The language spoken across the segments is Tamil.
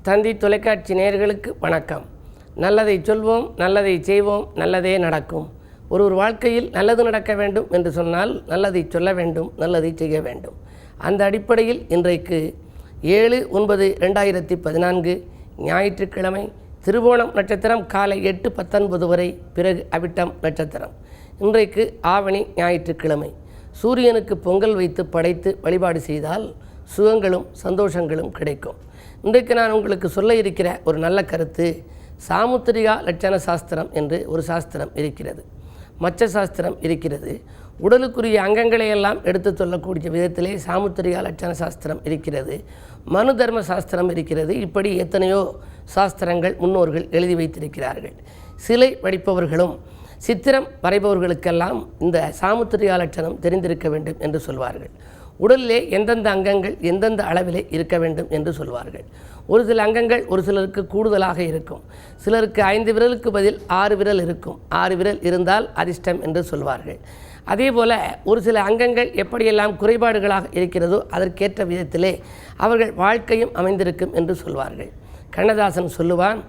தந்தி தொலைக்காட்சி நேயர்களுக்கு வணக்கம். நல்லதை சொல்வோம், நல்லதை செய்வோம், நல்லதே நடக்கும். ஒரு வாழ்க்கையில் நல்லது நடக்க வேண்டும் என்று சொன்னால் நல்லதை சொல்ல வேண்டும், நல்லதை செய்ய வேண்டும். அந்த அடிப்படையில் இன்றைக்கு 7/9/2014 ஞாயிற்றுக்கிழமை திருவோணம் நட்சத்திரம் காலை 8:19 வரை, பிறகு அவிட்டம் நட்சத்திரம். இன்றைக்கு ஆவணி ஞாயிற்றுக்கிழமை. சூரியனுக்கு பொங்கல் வைத்து படைத்து வழிபாடு செய்தால் சுகங்களும் சந்தோஷங்களும் கிடைக்கும். இன்றைக்கு நான் உங்களுக்கு சொல்ல இருக்கிற ஒரு நல்ல கருத்து, சாமுத்திரிகா லட்சண சாஸ்திரம் என்று ஒரு சாஸ்திரம் இருக்கிறது, மச்ச சாஸ்திரம் இருக்கிறது. உடலுக்குரிய அங்கங்களை எல்லாம் எடுத்து சொல்லக்கூடிய விதத்திலே சாமுத்திரிகா லட்சண சாஸ்திரம் இருக்கிறது, மனு தர்ம சாஸ்திரம் இருக்கிறது. இப்படி எத்தனையோ சாஸ்திரங்கள் முன்னோர்கள் எழுதி வைத்திருக்கிறார்கள். சிலை வடிப்பவர்களும் சித்திரம் வரைபவர்களுக்கெல்லாம் இந்த சாமுத்திரிகா லட்சணம் தெரிந்திருக்க வேண்டும் என்று சொல்வார்கள். உடலிலே எந்தெந்த அங்கங்கள் எந்தெந்த அளவிலே இருக்க வேண்டும் என்று சொல்வார்கள். ஒரு சில அங்கங்கள் ஒரு சிலருக்கு கூடுதலாக இருக்கும். சிலருக்கு 5 விரலுக்கு பதில் 6 விரல் இருக்கும். 6 விரல் இருந்தால் அதிர்ஷ்டம் என்று சொல்வார்கள். அதே போல் ஒரு சில அங்கங்கள் எப்படியெல்லாம் குறைபாடுகளாக இருக்கிறதோ அதற்கேற்ற விதத்திலே அவர்கள் வாழ்க்கையும் அமைந்திருக்கும் என்று சொல்வார்கள். கண்ணதாசன் சொல்லுவான்,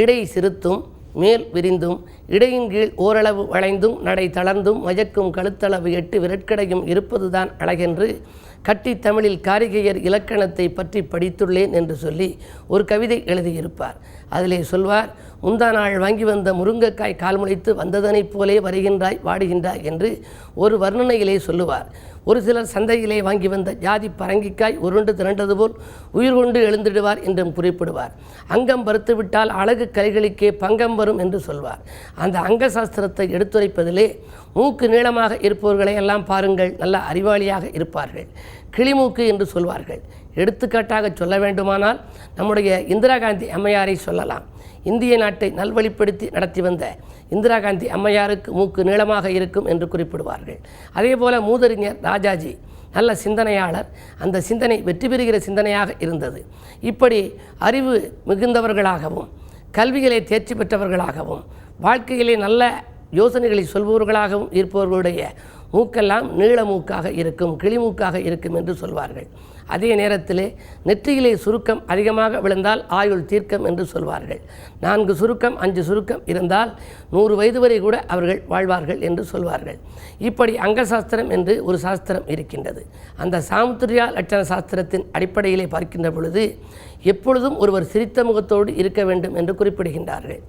இடை சிறுத்தும் மேல் விரிந்தும் இடையின் கீழ் ஓரளவு வளைந்தும் நடை தளர்ந்தும் மயக்கும் கழுத்தளவு 8 விரட்கடையும் இருப்பதுதான் அழகென்று கட்டி தமிழில் காரிகையர் இலக்கணத்தை பற்றி படித்துள்ளேன் என்று சொல்லி ஒரு கவிதை எழுதியிருப்பார். அதிலே சொல்வார், முந்தா நாள் வாங்கி வந்த முருங்கைக்காய் கால் முளைத்து வந்ததனைப் போலே வருகின்றாய் வாடுகின்றாய் என்று ஒரு வர்ணனையிலே சொல்லுவார். ஒரு சிலர் சந்தையிலே வாங்கி வந்த ஜாதி பரங்கிக்காய் உருண்டு திரண்டது போல் உயிர் கொண்டு எழுந்திடுவார் என்றும் குறிப்பிடுவார். அங்கம் பருத்துவிட்டால் அழகு கலைகளுக்கே பங்கம் வரும் என்று சொல்வார். அந்த அங்க சாஸ்திரத்தை எடுத்துரைப்பதிலே மூக்கு நீளமாக இருப்பவர்களை எல்லாம் பாருங்கள், நல்ல அறிவாளியாக இருப்பார்கள். கிளிமூக்கு என்று சொல்வார்கள். எடுத்துக்காட்டாக சொல்ல வேண்டுமானால் நம்முடைய இந்திரா காந்தி அம்மையாரை சொல்லலாம். இந்திய நாட்டை நல்வழிப்படுத்தி நடத்தி வந்த இந்திரா காந்தி அம்மையாருக்கு மூக்கு நீளமாக இருக்கும் என்று குறிப்பிடுவார்கள். அதே போல் மூதறிஞர் ராஜாஜி நல்ல சிந்தனையாளர், அந்த சிந்தனை வெற்றி பெறுகிற சிந்தனையாக இருந்தது. இப்படி அறிவு மிகுந்தவர்களாகவும் கல்வியிலே தேர்ச்சி பெற்றவர்களாகவும் வாழ்க்கையிலே நல்ல யோசனைகளை சொல்பவர்களாகவும் இருப்பவர்களுடைய மூக்கெல்லாம் நீள மூக்காக இருக்கும், கிளிமூக்காக இருக்கும் என்று சொல்வார்கள். அதே நேரத்திலே நெற்றியிலே சுருக்கம் அதிகமாக விழுந்தால் ஆயுள் தீர்க்கம் என்று சொல்வார்கள். 4 சுருக்கம் 5 சுருக்கம் இருந்தால் 100 வயது வரை கூட அவர்கள் வாழ்வார்கள் என்று சொல்வார்கள். இப்படி அங்கசாஸ்திரம் என்று ஒரு சாஸ்திரம் இருக்கின்றது. அந்த சாமுத்திரிகா லட்சண சாஸ்திரத்தின் அடிப்படையிலே பார்க்கின்ற பொழுது எப்பொழுதும் ஒருவர் சிரித்த முகத்தோடு இருக்க வேண்டும் என்று குறிப்பிடுகின்றார்கள்.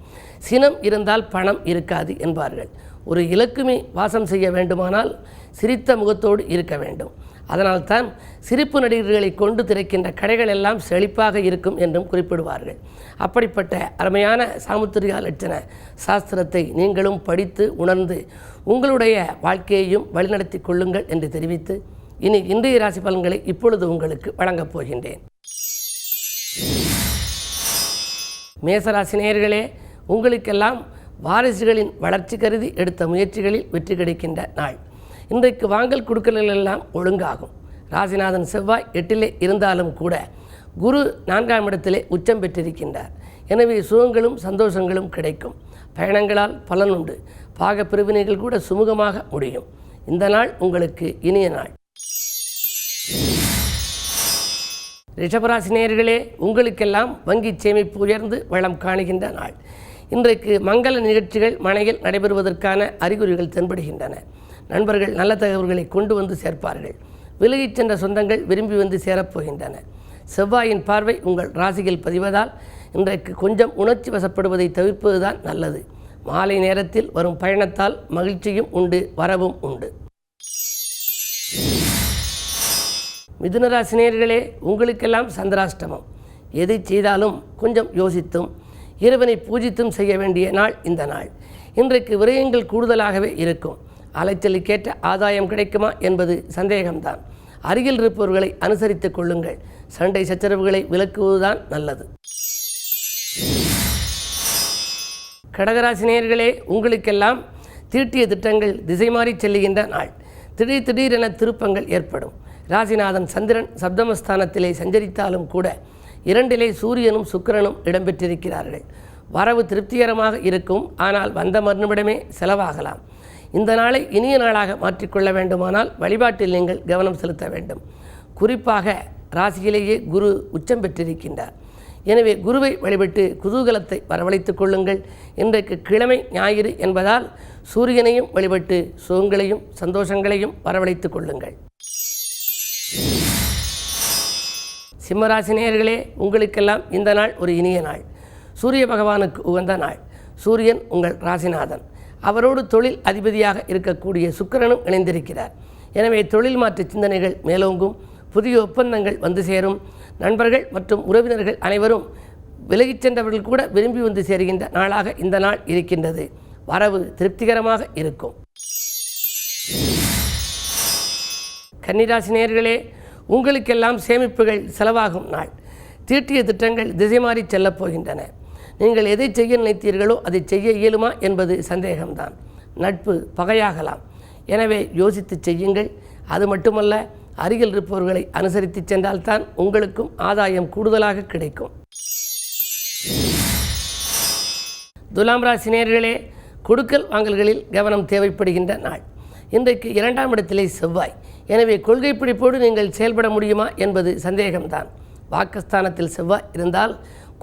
சினம் இருந்தால் பணம் இருக்காது என்பார்கள். ஒரு இலக்குமி வாசம் செய்ய வேண்டுமானால் சிரித்த முகத்தோடு இருக்க வேண்டும். அதனால்தான் சிரிப்பு நடிகர்களை கொண்டு திறக்கின்ற கடைகள் எல்லாம் செழிப்பாக இருக்கும் என்றும் குறிப்பிடுவார்கள். அப்படிப்பட்ட அருமையான சாமுத்திரிகா லட்சண சாஸ்திரத்தை நீங்களும் படித்து உணர்ந்து உங்களுடைய வாழ்க்கையையும் வழிநடத்தி கொள்ளுங்கள் என்று தெரிவித்து இனி இன்றைய ராசி பலன்களை இப்பொழுது உங்களுக்கு வழங்கப் போகின்றேன். மேசராசி நேயர்களே, உங்களுக்கெல்லாம் வாரிசுகளின் வளர்ச்சி கருதி எடுத்த முயற்சிகளில் வெற்றி கிடைக்கின்ற நாள். இன்றைக்கு வாங்கல் கொடுக்கல்கள் எல்லாம் ஒழுங்காகும். ராசிநாதன் செவ்வாய் 8லே இருந்தாலும் கூட குரு 4ஆம் இடத்திலே உச்சம் பெற்றிருக்கின்றார். எனவே சுகங்களும் சந்தோஷங்களும் கிடைக்கும். பயணங்களால் பலன் உண்டு. பாக பிரிவினைகள் கூட சுமூகமாக முடியும். இந்த நாள் உங்களுக்கு இனிய நாள். ரிஷபராசி நேயர்களே, உங்களுக்கெல்லாம் வங்கி சேமிப்பு உயர்ந்து வளம் காணுகின்ற நாள். இன்றைக்கு மங்கள நிகழ்ச்சிகள் மனையில் நடைபெறுவதற்கான அறிகுறிகள் தென்படுகின்றன. நண்பர்கள் நல்ல தகவல்களை கொண்டு வந்து சேர்ப்பார்கள். விலகிச் சென்ற சொந்தங்கள் விரும்பி வந்து சேரப்போகின்றன. செவ்வாயின் பார்வை உங்கள் ராசியில் பதிவதால் இன்றைக்கு கொஞ்சம் உணர்ச்சி வசப்படுவதை தவிர்ப்பதுதான் நல்லது. மாலை நேரத்தில் வரும் பயணத்தால் மகிழ்ச்சியும் உண்டு, வரவும் உண்டு. மிதுனராசி நேயர்களே, உங்களுக்கெல்லாம் சந்திராஷ்டமம். எதை செய்தாலும் கொஞ்சம் யோசித்தும் இறைவனை பூஜித்தும் செய்ய வேண்டிய நாள் இந்த நாள். இன்றைக்கு விரயங்கள் கூடுதலாகவே இருக்கும். அலைச்சலுக்கேற்ற ஆதாயம் கிடைக்குமா என்பது சந்தேகம்தான். அருகில் இருப்பவர்களை அனுசரித்துக் கொள்ளுங்கள். சண்டை சச்சரவுகளை விலக்குவதுதான் நல்லது. கடகராசி நேயர்களே, உங்களுக்கெல்லாம் தீட்டிய திட்டங்கள் திசை மாறி செல்லுகின்ற நாள். திடீரென திருப்பங்கள் ஏற்படும். ராசிநாதன் சந்திரன் சப்தமஸ்தானத்திலே சஞ்சரித்தாலும் கூட 2லே சூரியனும் சுக்கிரனும் இடம்பெற்றிருக்கிறார்கள். வரவு திருப்திகரமாக இருக்கும். ஆனால் வந்த மறுநிமிடமே செலவாகலாம். இந்த நாளை இனிய நாளாக மாற்றிக்கொள்ள வேண்டுமானால் வழிபாட்டில் நீங்கள் கவனம் செலுத்த வேண்டும். குறிப்பாக ராசியிலேயே குரு உச்சம் பெற்றிருக்கின்றார். எனவே குருவை வழிபட்டு குதூகலத்தை வரவழைத்துக் கொள்ளுங்கள். இன்றைக்கு கிழமை ஞாயிறு என்பதால் சூரியனையும் வழிபட்டு சுகங்களையும் சந்தோஷங்களையும் வரவழைத்துக் கொள்ளுங்கள். சிம்மராசி நேயர்களே, உங்களுக்கெல்லாம் இந்த நாள் ஒரு இனிய நாள். சூரிய பகவானுக்கு உகந்த நாள். சூரியன் உங்கள் ராசிநாதன். அவரோடு தொழில் அதிபதியாக இருக்கக்கூடிய சுக்கிரனும் இணைந்திருக்கிறார். எனவே தொழில் மாற்று சிந்தனைகள் மேலோங்கும். புதிய ஒப்பந்தங்கள் வந்து சேரும். நண்பர்கள் மற்றும் உறவினர்கள் அனைவரும் விலகிச் சென்றவர்கள் கூட விரும்பி வந்து சேருகின்ற நாளாக இந்த நாள் இருக்கின்றது. வரவு திருப்திகரமாக இருக்கும். கன்னிராசி நேயர்களே, உங்களுக்கெல்லாம் சேமிப்புகள் செலவாகும் நாள். தீட்டிய திட்டங்கள் திசை மாறி செல்லப் போகின்றன. நீங்கள் எதை செய்ய நினைத்தீர்களோ அதை செய்ய இயலுமா என்பது சந்தேகம்தான். நட்பு பகையாகலாம். எனவே யோசித்து செய்யுங்கள். அது மட்டுமல்ல, அருகில் இருப்பவர்களை அனுசரித்து சென்றால்தான் உங்களுக்கும் ஆதாயம் கூடுதலாக கிடைக்கும். துலாம் ராசி நேயர்களே, கொடுக்கல் வாங்கல்களில் கவனம் தேவைப்படுகின்ற நாள். இன்றைக்கு 2ஆம் இடத்திலே செவ்வாய். எனவே கொள்கை பிடிப்போடு நீங்கள் செயல்பட முடியுமா என்பது சந்தேகம்தான். வாக்குஸ்தானத்தில் செவ்வாய் இருந்தால்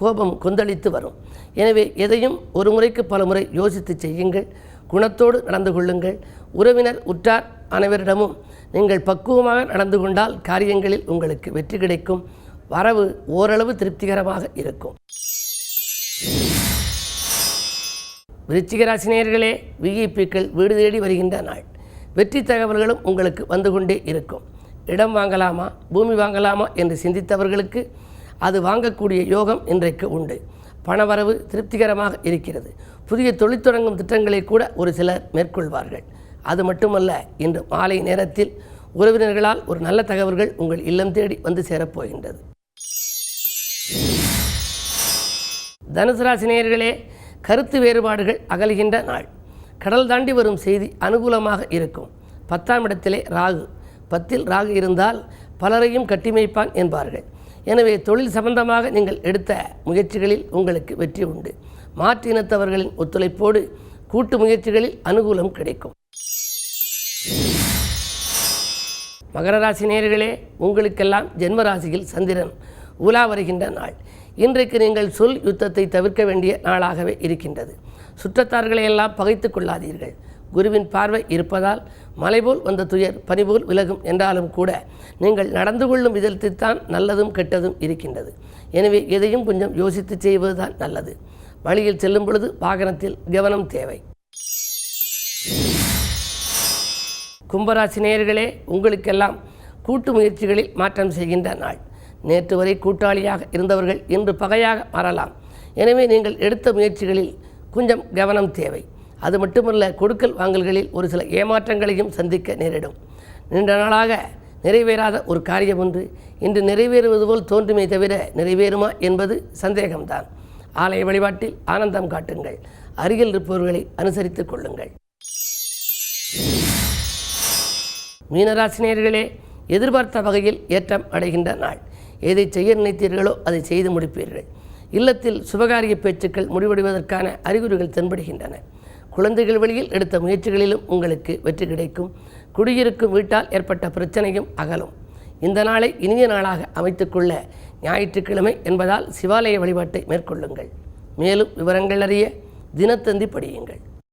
கோபம் கொந்தளித்து வரும். எனவே எதையும் ஒரு முறைக்கு பல முறை யோசித்து செய்யுங்கள். குணத்தோடு நடந்து கொள்ளுங்கள். உறவினர் உற்றார் அனைவரிடமும் நீங்கள் பக்குவமாக நடந்து கொண்டால் காரியங்களில் உங்களுக்கு வெற்றி கிடைக்கும். வரவு ஓரளவு திருப்திகரமாக இருக்கும். விருச்சிக ராசி நேயர்களே, விஐபிக்கள் வீடு தேடி வருகின்ற நாள். வெற்றி தகவல்களும் உங்களுக்கு வந்து கொண்டே இருக்கும். இடம் வாங்கலாமா, பூமி வாங்கலாமா என்று சிந்தித்தவர்களுக்கு அது வாங்கக்கூடிய யோகம் இன்றைக்கு உண்டு. பணவரவு திருப்திகரமாக இருக்கிறது. புதிய தொழில் தொடங்கும் திட்டங்களை கூட ஒரு சிலர் மேற்கொள்வார்கள். அது மட்டுமல்ல, இன்று மாலை நேரத்தில் உறவினர்களால் ஒரு நல்ல தகவல்கள் உங்கள் இல்லம் தேடி வந்து சேரப்போகின்றது. தனுசு ராசி நேயர்களே, கருத்து வேறுபாடுகள் அகல்கின்ற நாள். கடல் தாண்டி வரும் செய்தி அனுகூலமாக இருக்கும். 10ஆம் இடத்திலே ராகு. 10இல் ராகு இருந்தால் பலரையும் கட்டிமைப்பான் என்பார்கள். எனவே தொழில் சம்பந்தமாக நீங்கள் எடுத்த முயற்சிகளில் உங்களுக்கு வெற்றி உண்டு. மாற்று இனத்தவர்களின் ஒத்துழைப்போடு கூட்டு முயற்சிகளில் அனுகூலம் கிடைக்கும். மகர ராசி நேயர்களே, உங்களுக்கெல்லாம் ஜென்ம ராசியில் சந்திரன் உலா வருகின்ற நாள். இன்றைக்கு நீங்கள் சொல் யுத்தத்தை தவிர்க்க வேண்டிய நாளாகவே இருக்கின்றது. சுற்றத்தார்களை எல்லாம் பகைத்து கொள்ளாதீர்கள். குருவின் பார்வை இருப்பதால் மலைபோல் வந்த துயர் பனிபோல் விலகும் என்றாலும் கூட நீங்கள் நடந்து கொள்ளும் விதத்தில்தான் நல்லதும் கெட்டதும் இருக்கின்றது. எனவே எதையும் கொஞ்சம் யோசித்து செய்வதுதான் நல்லது. வழியில் செல்லும் பொழுது வாகனத்தில் கவனம் தேவை. கும்பராசி நேயர்களே, உங்களுக்கெல்லாம் கூட்டு முயற்சிகளில் மாற்றம் செய்கின்ற நாள். நேற்று வரை கூட்டாளியாக இருந்தவர்கள் இன்று பகையாக மாறலாம். எனவே நீங்கள் எடுத்த முயற்சிகளில் கொஞ்சம் கவனம் தேவை. அது மட்டுமல்ல, கொடுக்கல் வாங்கல்களில் ஒரு சில ஏமாற்றங்களையும் சந்திக்க நேரிடும். நீண்ட நாளாக நிறைவேறாத ஒரு காரியம் ஒன்று இன்று நிறைவேறுவது போல் தோன்றுமே தவிர நிறைவேறுமா என்பது சந்தேகம்தான். ஆலய வழிபாட்டில் ஆனந்தம் காட்டுங்கள். அருகில் இருப்பவர்களை அனுசரித்துக் கொள்ளுங்கள். மீனராசி நேயர்களே, எதிர்பார்த்த வகையில் ஏற்றம் அடைகின்ற நாள். எதை செய்ய நினைத்தீர்களோ அதை செய்து முடிப்பீர்கள். இல்லத்தில் சுபகாரிய பேச்சுக்கள் முடிவடைவதற்கான அறிகுறிகள் தென்படுகின்றன. குழந்தைகள் வழியில் எடுத்த முயற்சிகளிலும் உங்களுக்கு வெற்றி கிடைக்கும். குடியிருக்கும் வீட்டால் ஏற்பட்ட பிரச்சனையும் அகலும். இந்த நாளை இனிய நாளாக அமைத்துக்கொள்ள ஞாயிற்றுக்கிழமை என்பதால் சிவாலய வழிபாட்டை மேற்கொள்ளுங்கள். மேலும் விவரங்கள் அறிய தினத்தந்தி படியுங்கள்.